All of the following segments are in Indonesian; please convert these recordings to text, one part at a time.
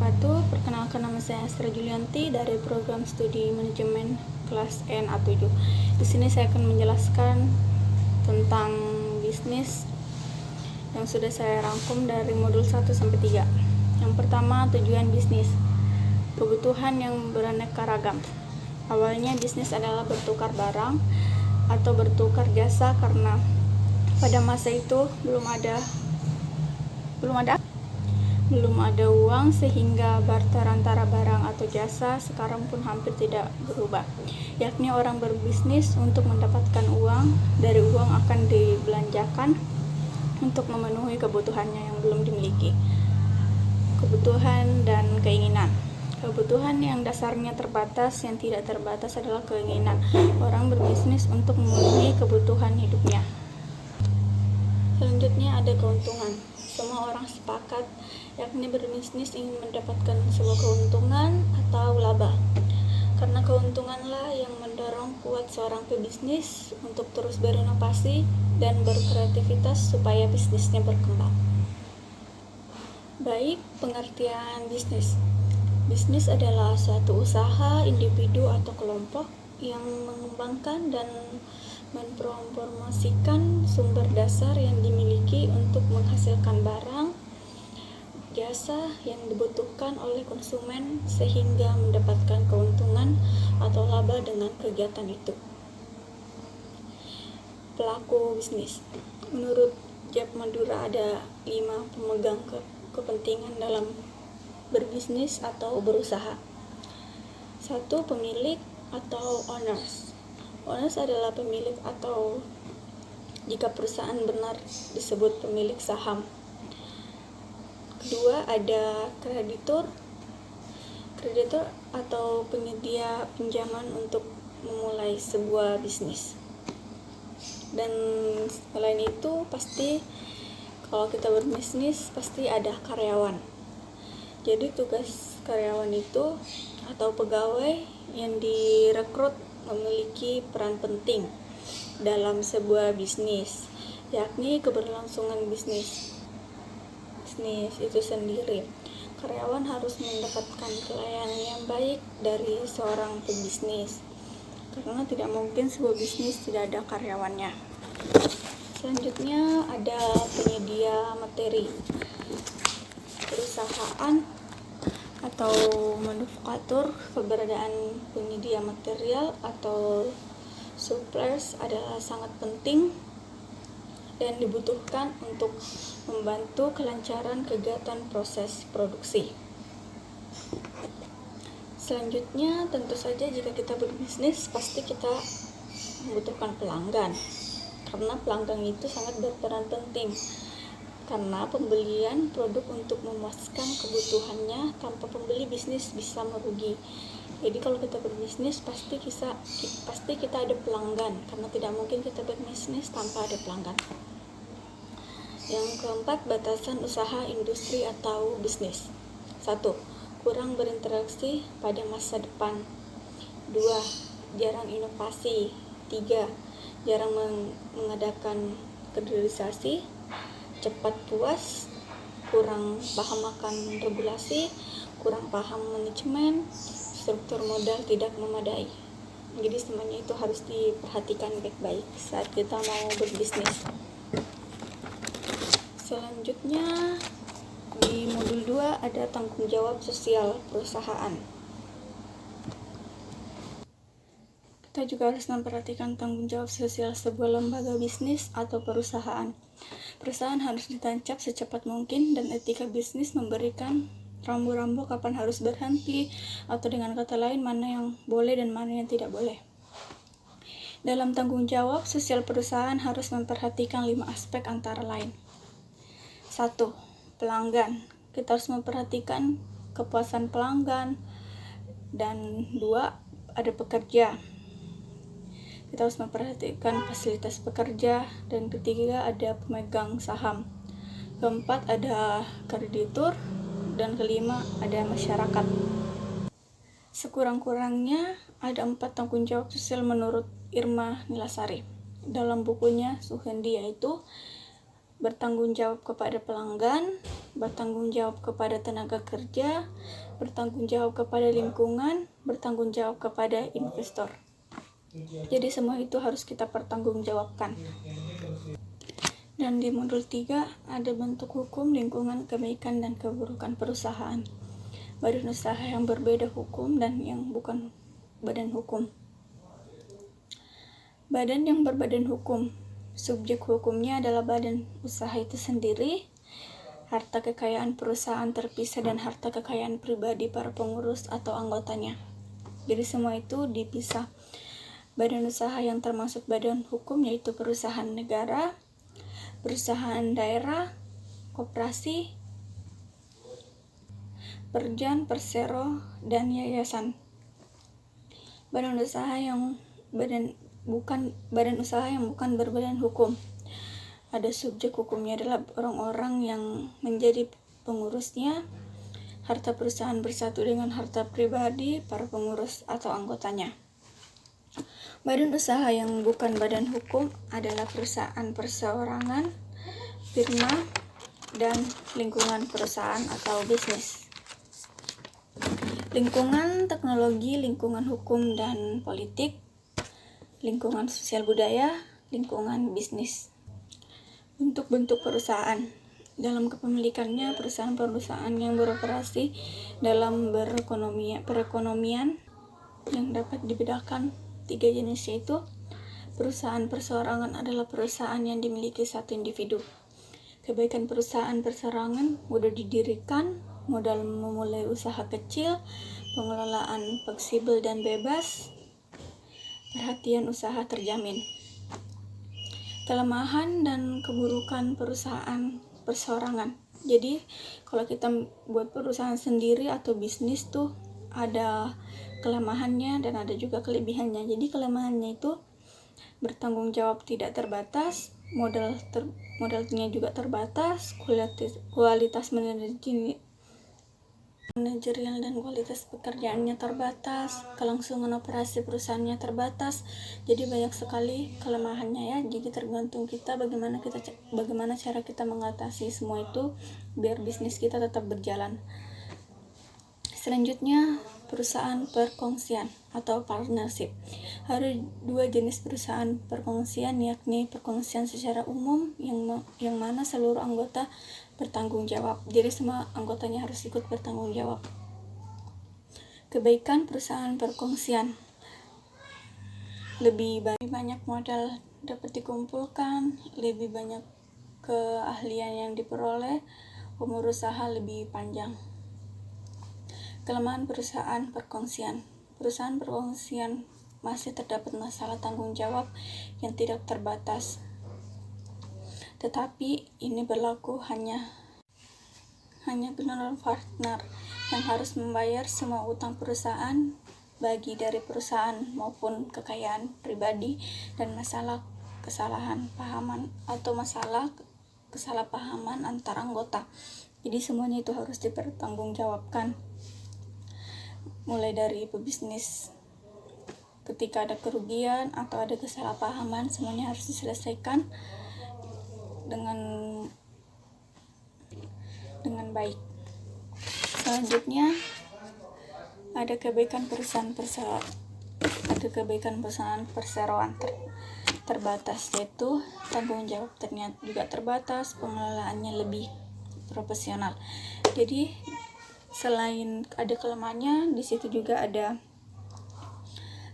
wabarakatuh. Perkenalkan, nama saya Astra Julianti dari program studi manajemen kelas NA7. Di sini saya akan menjelaskan tentang bisnis yang sudah saya rangkum dari modul 1 sampai 3. Yang pertama, tujuan bisnis. Kebutuhan yang beraneka ragam. Awalnya bisnis adalah bertukar barang atau bertukar jasa karena pada masa itu belum ada uang, sehingga barter antara barang atau jasa sekarang pun hampir tidak berubah, yakni orang berbisnis untuk mendapatkan uang, dari uang akan dibelanjakan untuk memenuhi kebutuhannya yang belum dimiliki. Kebutuhan dan keinginan. Kebutuhan yang dasarnya terbatas, yang tidak terbatas adalah keinginan orang berbisnis untuk memenuhi kebutuhan hidupnya. Selanjutnya ada keuntungan. Semua orang sepakat, yakni berbisnis ingin mendapatkan sebuah keuntungan atau laba. Karena keuntunganlah yang mendorong kuat seorang pebisnis untuk terus berinovasi dan berkreativitas supaya bisnisnya berkembang. Baik, pengertian bisnis. Bisnis adalah suatu usaha individu atau kelompok yang mengembangkan dan mempromosikan sumber dasar yang dimiliki untuk menghasilkan barang, jasa yang dibutuhkan oleh konsumen sehingga mendapatkan keuntungan atau laba dengan kegiatan itu. Pelaku bisnis. Menurut Jeb Madura ada 5 pemegang kepentingan dalam berbisnis atau berusaha. 1. Pemilik atau owners. Owners adalah pemilik atau jika perusahaan benar disebut pemilik saham. Kedua, ada kreditur. Kreditur atau penyedia pinjaman untuk memulai sebuah bisnis. Dan selain itu pasti kalau kita berbisnis pasti ada karyawan. Jadi tugas karyawan itu atau pegawai yang direkrut memiliki peran penting dalam sebuah bisnis, yakni keberlangsungan bisnis itu sendiri. Karyawan harus mendapatkan pelayanan yang baik dari seorang pebisnis, karena tidak mungkin sebuah bisnis tidak ada karyawannya. Selanjutnya ada penyedia materi. Perusahaan atau manufaktur, keberadaan penyedia material atau suppliers adalah sangat penting dan dibutuhkan untuk membantu kelancaran kegiatan proses produksi. Selanjutnya, tentu saja jika kita berbisnis pasti kita membutuhkan pelanggan, karena pelanggan itu sangat berperan penting. Karena pembelian produk untuk memuaskan kebutuhannya, tanpa pembeli bisnis bisa merugi. Jadi kalau kita berbisnis pasti kita ada pelanggan, karena tidak mungkin kita berbisnis tanpa ada pelanggan. Yang keempat, batasan usaha, industri atau bisnis. 1. Kurang berinteraksi pada masa depan. 2. Jarang inovasi. 3. Jarang mengadakan kaderisasi. Cepat puas, kurang paham akan regulasi, kurang paham manajemen, struktur modal tidak memadai. Jadi semuanya itu harus diperhatikan baik-baik saat kita mau berbisnis. Selanjutnya di modul 2 ada tanggung jawab sosial perusahaan. Kita juga harus memperhatikan tanggung jawab sosial sebuah lembaga bisnis atau perusahaan. Perusahaan harus ditancap secepat mungkin, dan etika bisnis memberikan rambu-rambu kapan harus berhenti, atau dengan kata lain mana yang boleh dan mana yang tidak boleh. Dalam tanggung jawab sosial perusahaan harus memperhatikan 5 aspek antara lain. 1. Pelanggan. Kita harus memperhatikan kepuasan pelanggan. Dan 2. Ada pekerja. Kita harus memperhatikan fasilitas pekerja. Dan ketiga, ada pemegang saham. Keempat, ada kreditur. Dan kelima, ada masyarakat. Sekurang-kurangnya ada 4 tanggung jawab sosial menurut Irma Nilasari dalam bukunya Suhendi, yaitu bertanggung jawab kepada pelanggan, bertanggung jawab kepada tenaga kerja, bertanggung jawab kepada lingkungan, bertanggung jawab kepada investor. Jadi semua itu harus kita pertanggungjawabkan. Dan di modul 3 ada bentuk hukum, lingkungan, kebaikan, dan keburukan perusahaan. Badan usaha yang berbeda hukum dan yang bukan badan hukum. Badan yang berbadan hukum, subjek hukumnya adalah badan usaha itu sendiri, harta kekayaan perusahaan terpisah, dan harta kekayaan pribadi para pengurus atau anggotanya. Jadi semua itu dipisah. Badan usaha yang termasuk badan hukum yaitu perusahaan negara, perusahaan daerah, koperasi, perjan, persero, dan yayasan. Badan usaha yang bukan berbadan hukum. Ada subjek hukumnya adalah orang-orang yang menjadi pengurusnya. Harta perusahaan bersatu dengan harta pribadi para pengurus atau anggotanya. Badan usaha yang bukan badan hukum adalah perusahaan perseorangan, firma, dan lingkungan perusahaan atau bisnis. Lingkungan teknologi, lingkungan hukum dan politik, lingkungan sosial budaya, lingkungan bisnis. Bentuk-bentuk perusahaan. Dalam kepemilikannya, perusahaan-perusahaan yang beroperasi dalam perekonomian yang dapat dibedakan 3 jenis, yaitu perusahaan perseorangan adalah perusahaan yang dimiliki satu individu. Kebaikan perusahaan perseorangan mudah didirikan, modal memulai usaha kecil, pengelolaan fleksibel dan bebas, perhatian usaha terjamin. Kelemahan dan keburukan perusahaan perseorangan. Jadi kalau kita buat perusahaan sendiri atau bisnis tuh ada kelemahannya dan ada juga kelebihannya. Jadi kelemahannya itu bertanggung jawab tidak terbatas, modalnya juga terbatas, kualitas manajerial dan kualitas pekerjaannya terbatas, kelangsungan operasi perusahaannya terbatas. Jadi banyak sekali kelemahannya ya. Jadi tergantung kita bagaimana cara kita mengatasi semua itu biar bisnis kita tetap berjalan. Selanjutnya, perusahaan perkongsian atau partnership. Ada 2 jenis perusahaan perkongsian, yakni perkongsian secara umum yang mana seluruh anggota bertanggung jawab. Jadi semua anggotanya harus ikut bertanggung jawab. Kebaikan perusahaan perkongsian. Lebih banyak modal dapat dikumpulkan, lebih banyak keahlian yang diperoleh, umur usaha lebih panjang. Kelemahan perusahaan perkongsian. Perusahaan perkongsian masih terdapat masalah tanggung jawab yang tidak terbatas. Tetapi ini berlaku hanya benar partner yang harus membayar semua utang perusahaan bagi dari perusahaan maupun kekayaan pribadi dan masalah kesalahpahaman antar anggota. Jadi semuanya itu harus dipertanggungjawabkan. Mulai dari pebisnis, ketika ada kerugian atau ada kesalahpahaman, semuanya harus diselesaikan dengan baik. Selanjutnya ada kebaikan perusahaan perseroan terbatas, yaitu tanggung jawab ternyata juga terbatas, pengelolaannya lebih profesional. Jadi selain ada kelemahannya, di situ juga ada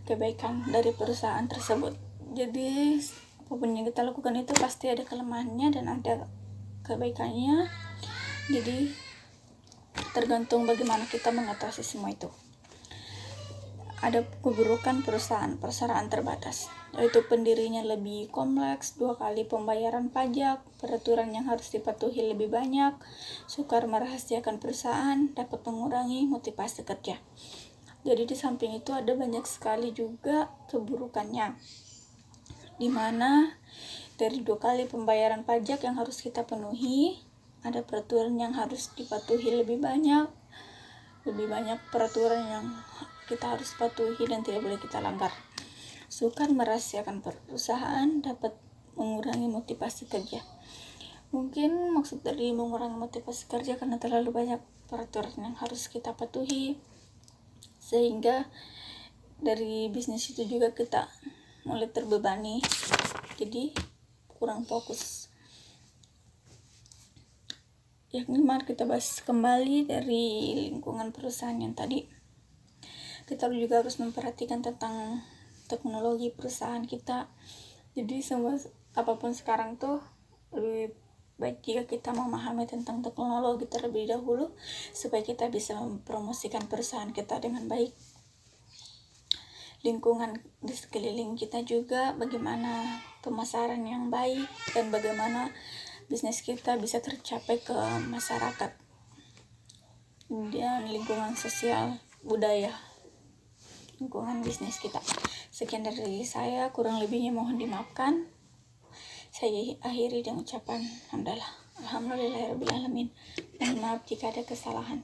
kebaikan dari perusahaan tersebut. Jadi apapun yang kita lakukan itu pasti ada kelemahannya dan ada kebaikannya. Jadi tergantung bagaimana kita mengatasi semua itu. Ada keburukan perusahaan perseroan terbatas, yaitu pendirinya lebih kompleks, 2 kali pembayaran pajak, peraturan yang harus dipatuhi lebih banyak, sukar merahasiakan perusahaan, dapat mengurangi motivasi kerja. Jadi di samping itu ada banyak sekali juga keburukannya, di mana dari 2 kali pembayaran pajak yang harus kita penuhi, ada peraturan yang harus dipatuhi lebih banyak peraturan yang kita harus patuhi dan tidak boleh kita langgar. Sukar merahasiakan perusahaan, dapat mengurangi motivasi kerja. Mungkin maksud dari mengurangi motivasi kerja karena terlalu banyak peraturan yang harus kita patuhi, sehingga dari bisnis itu juga kita mulai terbebani, jadi kurang fokus. Mari kita bahas kembali dari lingkungan perusahaan yang tadi. Kita juga harus memperhatikan tentang teknologi perusahaan kita. Jadi semua apapun sekarang tuh lebih baik jika kita memahami tentang teknologi terlebih dahulu, supaya kita bisa mempromosikan perusahaan kita dengan baik. Lingkungan di sekeliling kita juga, bagaimana pemasaran yang baik dan bagaimana bisnis kita bisa tercapai ke masyarakat. Dan lingkungan sosial, budaya, lingkungan bisnis kita. Sekian dari saya, kurang lebihnya mohon dimaafkan. Saya akhiri dengan ucapan alhamdulillahirabbil alamin. Mohon maaf jika ada kesalahan.